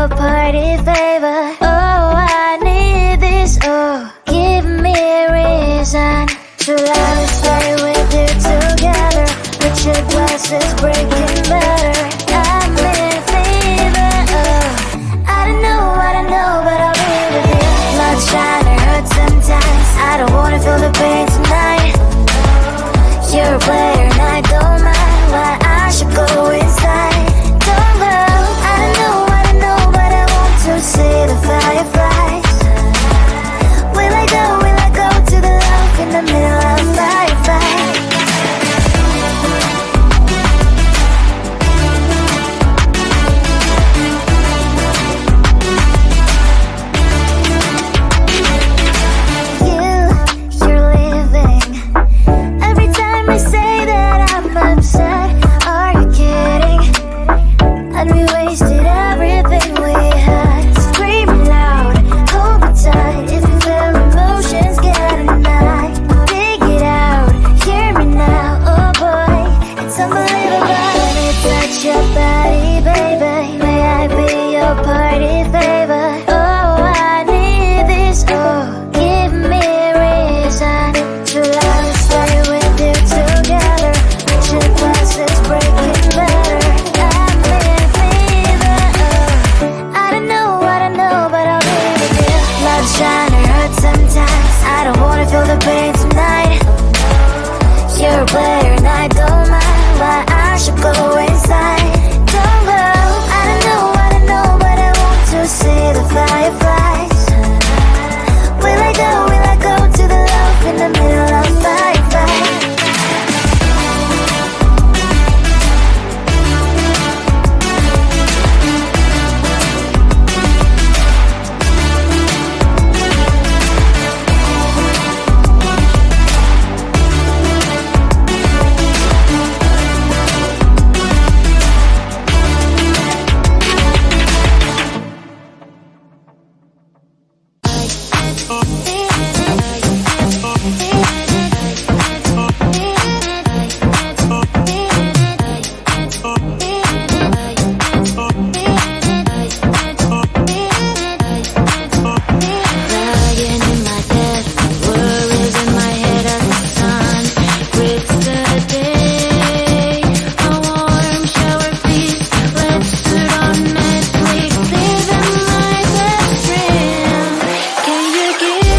your party favor. Oh, I need this. Oh, give me a reason to love and stay with you together. But your glass is breaking better. I'm in fever. Oh, I don't know, but I'll be with you. Blood's trying to hurt sometimes. I don't wanna feel the pain tonight. You're a player and I don't mind why I should go inside. Don't go. I don't know, but I want to see the fireflies. Will I go to the love in the middle of a firefight? You're leaving. Every time I say that I'm upset, are you kidding? And we wasted everything we had. Screaming loud, hold me tight. If you feel emotions getting mad, dig it out, hear me now. Oh boy, it's unbelievable. Let me touch your body, baby. May I be your party favor? Oh, I need this. Oh, give me a reason to love and stay with you together. But your glass is breaking better. I'm in fever. Oh, I don't know, but I'll be with you. Love's trying to hurt sometimes. I don't wanna feel the pain tonight. You're a player and I don't mind why I should go inside. Don't go. I don't know, but I want to see the fireflies. Will I go to the love in the middle of firefight? Can you give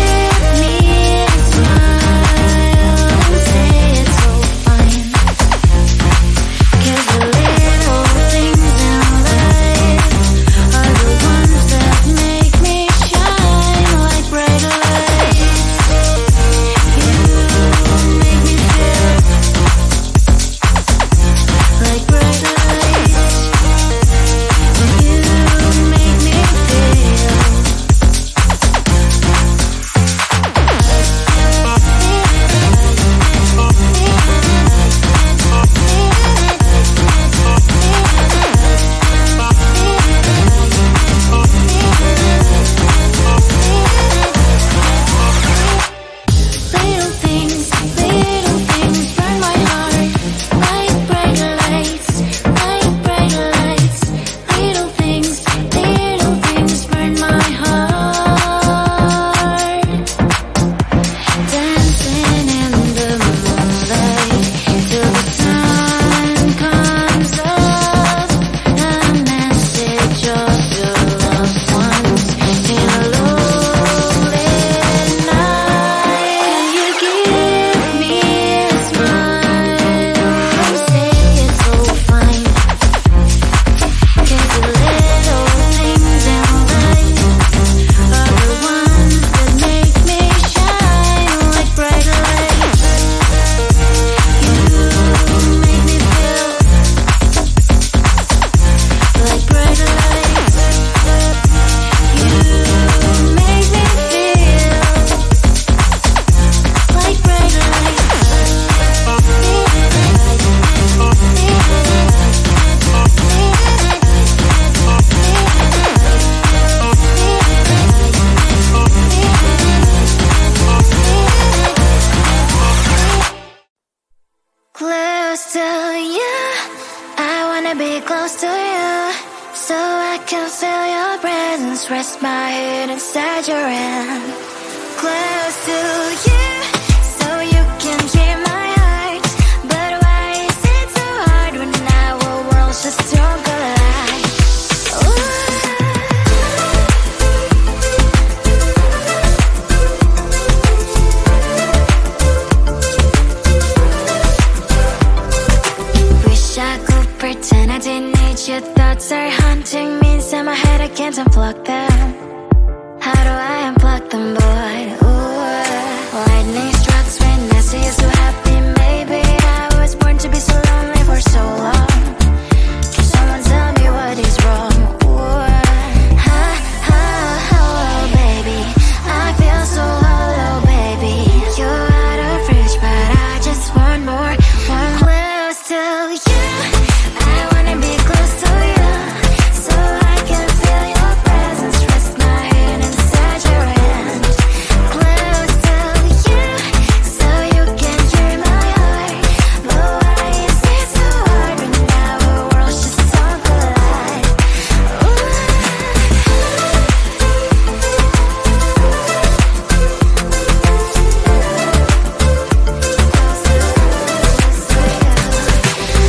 can feel your presence, rest my head inside your hand. Close to you, so you can hear my heart. But why is it so hard when our worlds just don't collide? Wish I could pretend I didn't need your thoughts are haunting me inside my head. I can't unplug them. How do I unplug them, boy? Ooh, lightning strikes when I see you so happy. Maybe I was born to be so lonely for so long. Can someone tell me what is wrong? Ooh, oh, baby, I feel so hollow, baby. You're out of reach, but I just want more. One close to you. I wanna be close to you, so I can feel your presence, rest my head inside your hand. Close to you, so you can hear my heart. But why is it so hard when our worlds just don't collide?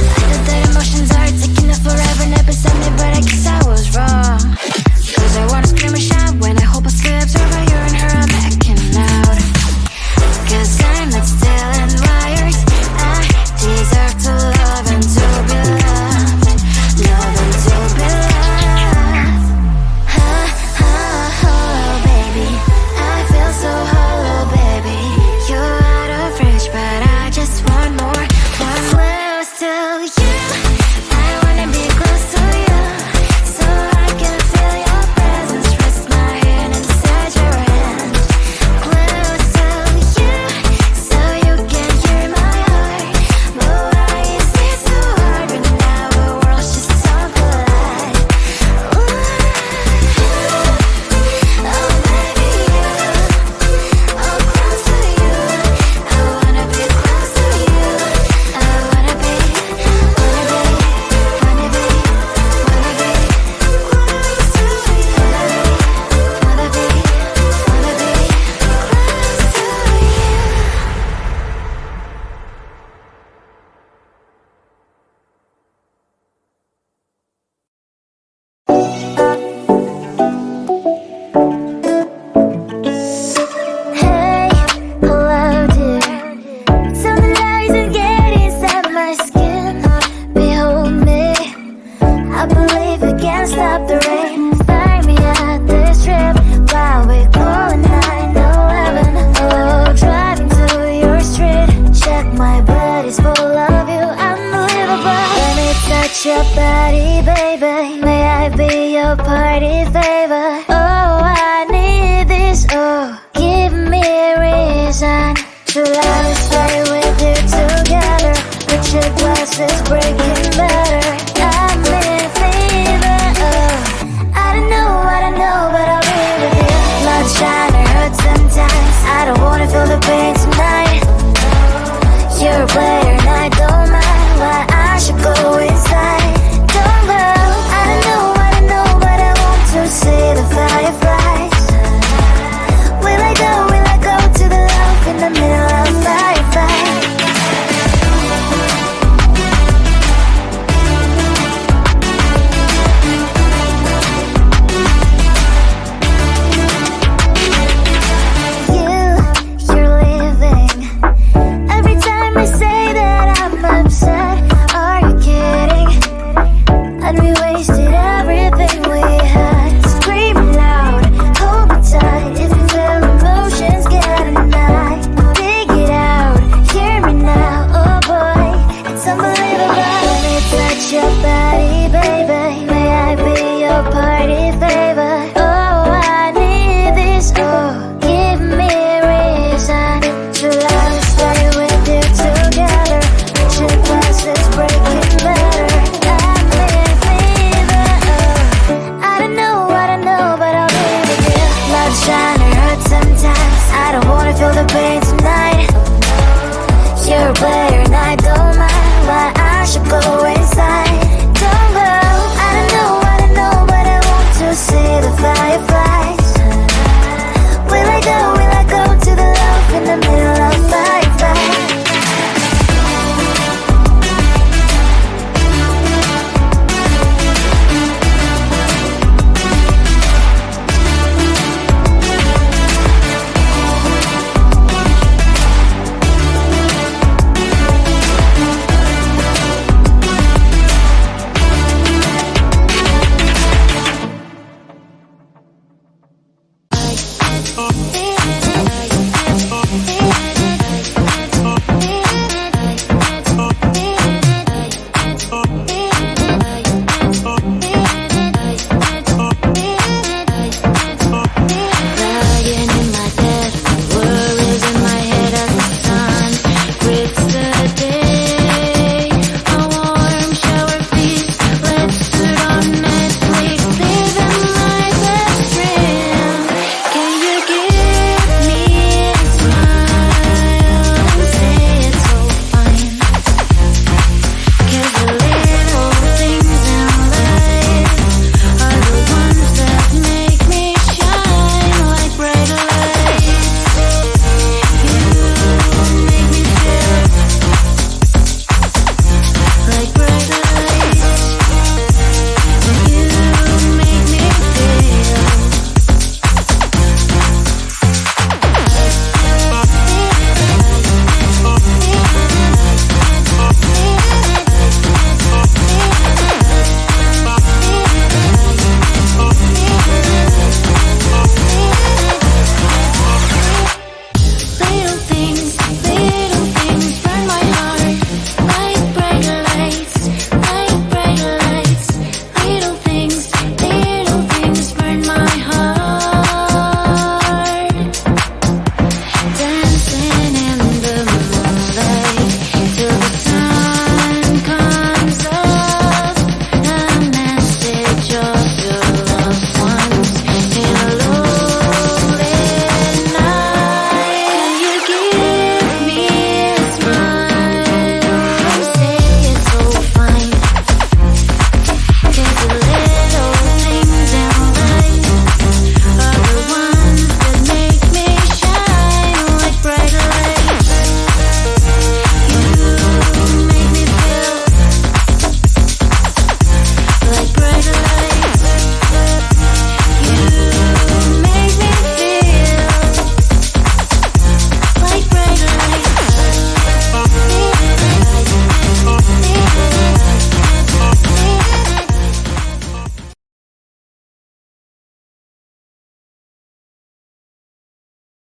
I know that emotions are taking up forever, never send me, but I guess I was wrong. Cause I wanna scream and shout when I hope I still observe how you and her are making out. Cause I'm not still and wired. I deserve to love and to be loved. Love and to be loved. Oh, baby, I feel so hollow, baby. You're out of reach, but I just want more. One close to you. I wanna be close to you, so I can feel your presence, rest my head inside your hand. Close to you, so you can hear my heart. But why is it so hard when our worlds just don't collide? Oh, baby, oh, close to you. I wanna be close to you. I wanna be Hey, hello dear. Tell me lies and get inside my skin. Behold me, I believe we can stop the rain. Find me at this trip while we calling 911. Oh, driving to your street. Check my body's full of you, unbelievable. Let me touch your body, baby. May I be your party favor? Oh, I need this. Oh, give me a reason to let us stay with you together. With your glasses breaking better. I'm in fever. Oh, I don't know what I know, but I'll be with you. Blood shine, it hurts sometimes. I don't wanna feel the pain tonight. You're a player and I don't mind. Why I should go inside. Don't go. I don't know what I know, but I want to see Feel